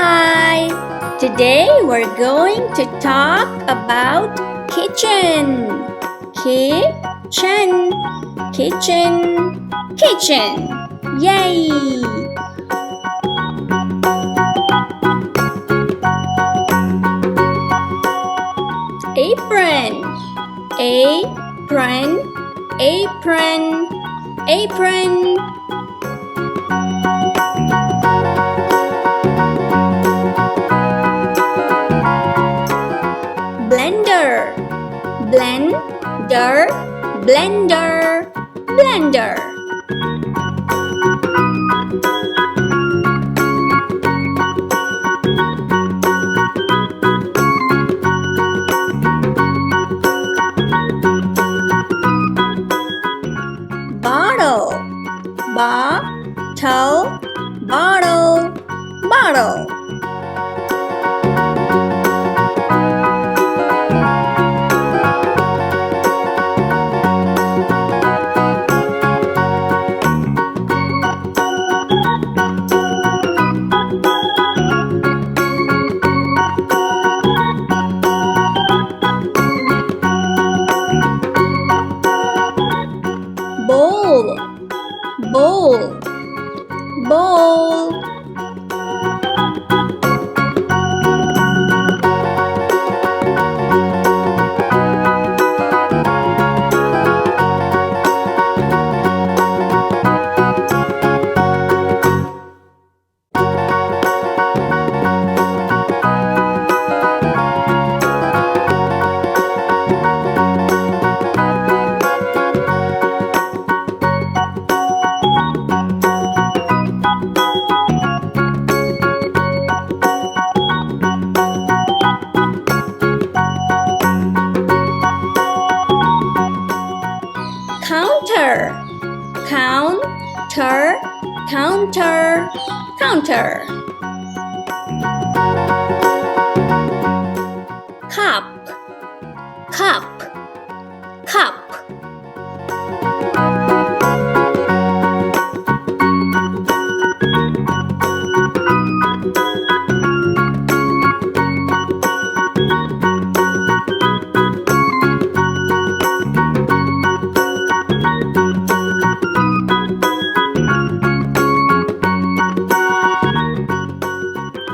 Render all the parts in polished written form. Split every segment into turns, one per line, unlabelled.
Hi! Today we're going to talk about kitchen. Kitchen, kitchen, kitchen. Yay! Apron, apron, apron, apron. Blender, blender, blender, blender. Bottle, bottle, bottle, bottle. Bowl, bowl, bowl. Counter, counter, counter, counter. Cup, cup, cup.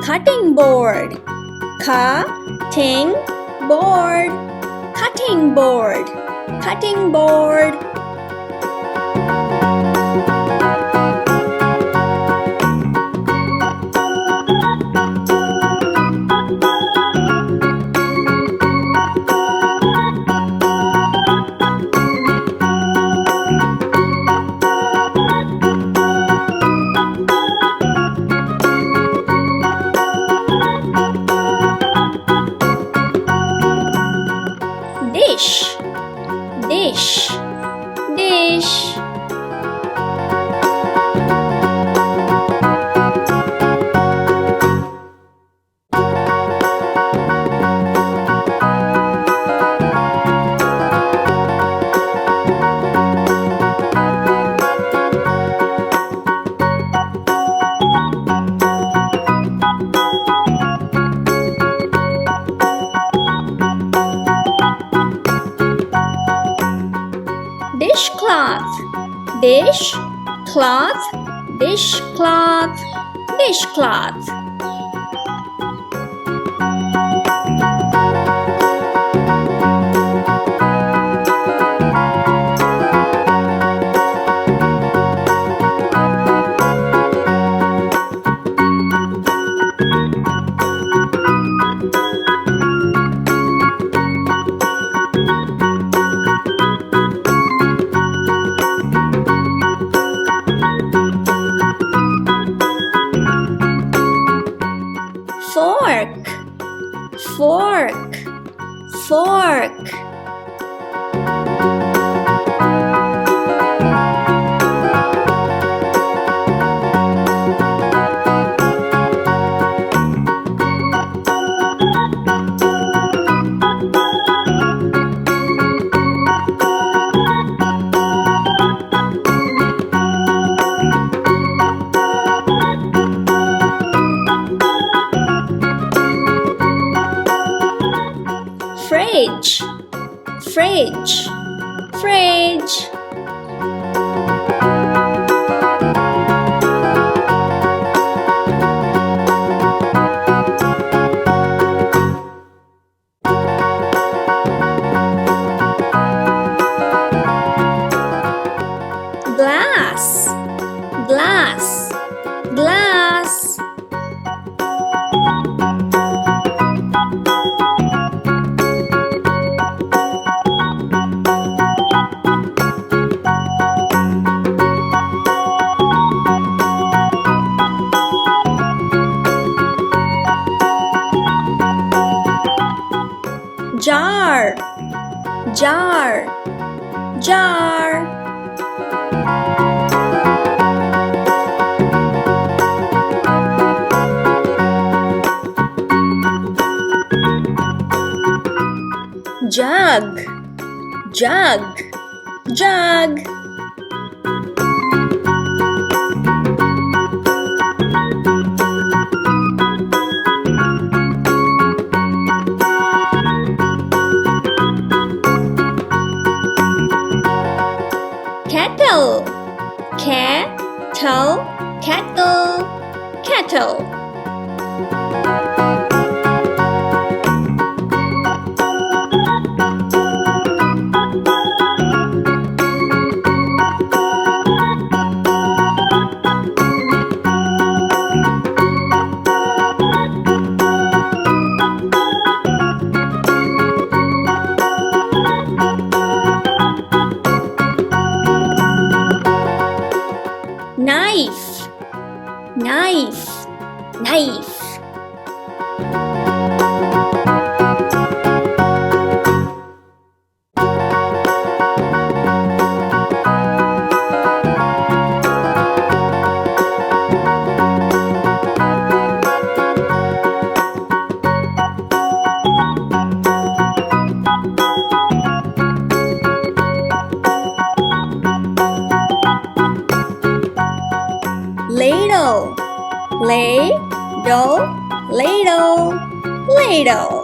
Cutting board, cutting board, cutting board, cutting board. Dish, dish, dish. Dishcloth, dishcloth, dishcloth, dishcloth. Fork, fork, fork. fridge, fridge. Glass, glass, glass. Jar, jar, jar. Jug, jug, jug. Kettle, kettle, kettle, kettle. Knife, knife, knife. Ladle, ladle, ladle, ladle.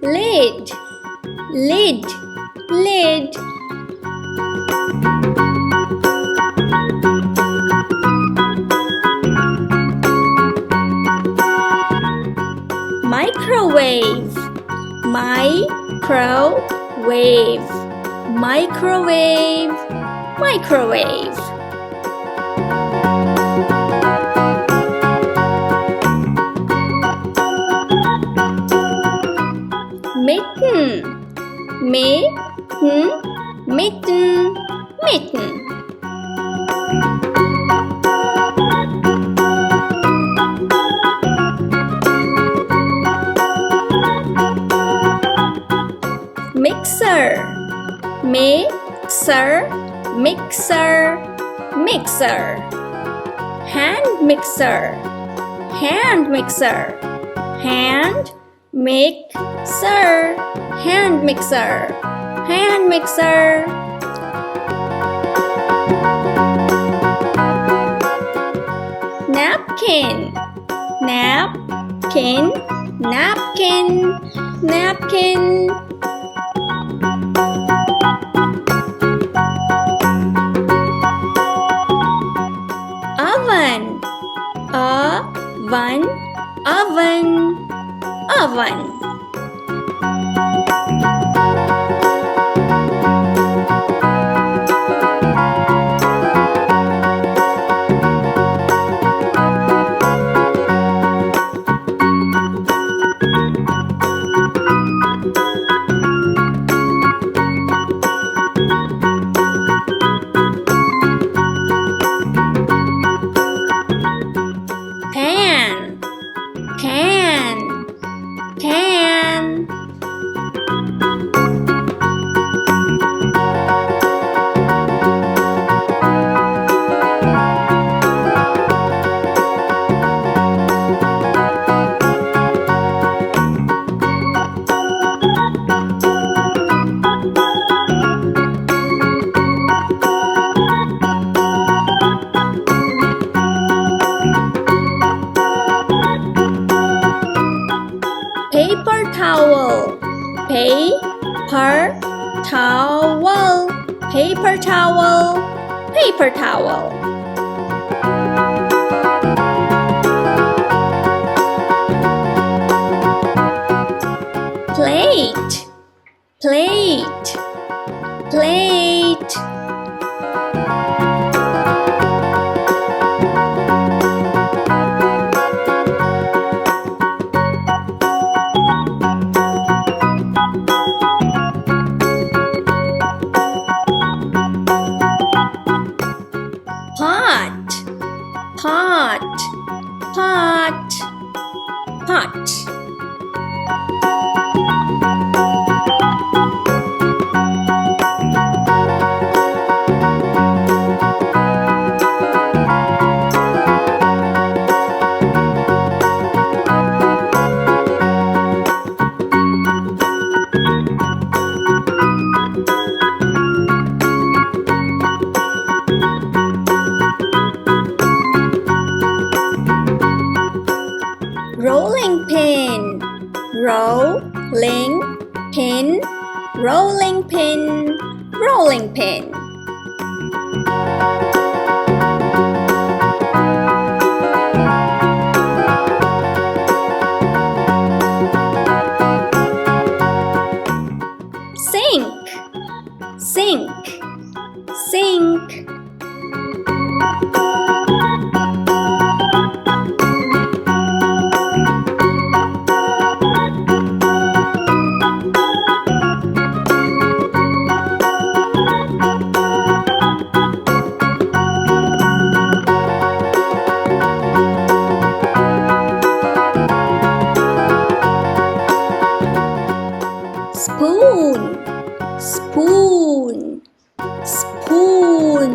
Lid, lid, lid. Microwave, microwave, microwave, microwave. Mitten, mitten, mitten, mitten. Mixer, mixer, mixer, mixer. Hand mixer, hand mixer, hand mixer, hand mixer, hand mixer. Napkin, napkin, napkin, napkin. Oven, oven, oven, oven. Pan, pan, pan. towel, paper towel. Plate, plate, plate. Pot, pot, pot, pot. Rolling pin, rolling pin, rolling pin, rolling pin. Sink, sink, sink. Spoon, spoon, spoon.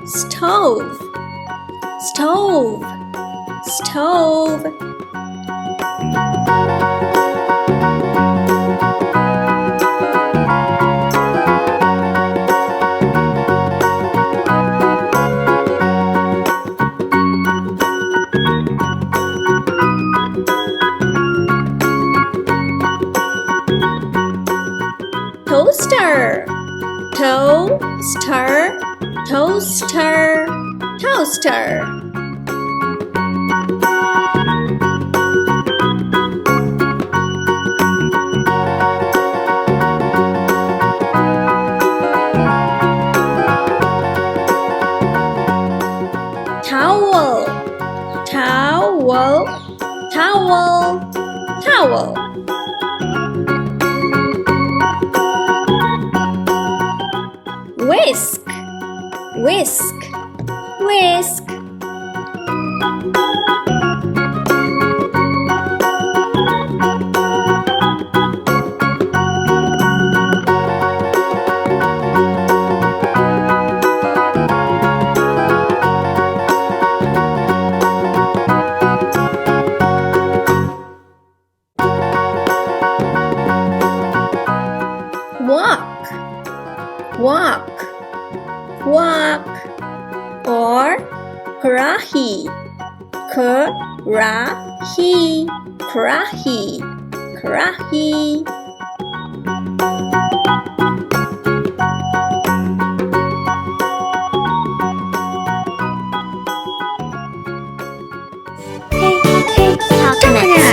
Stove, stove, stove. Toaster, toaster, toaster, toaster. Towel, towel, towel, towel. Whisk, whisk, whisk. Walk, walk, walk. Or karahi, karahi, karahi, karahi.
Hey, talk minutes.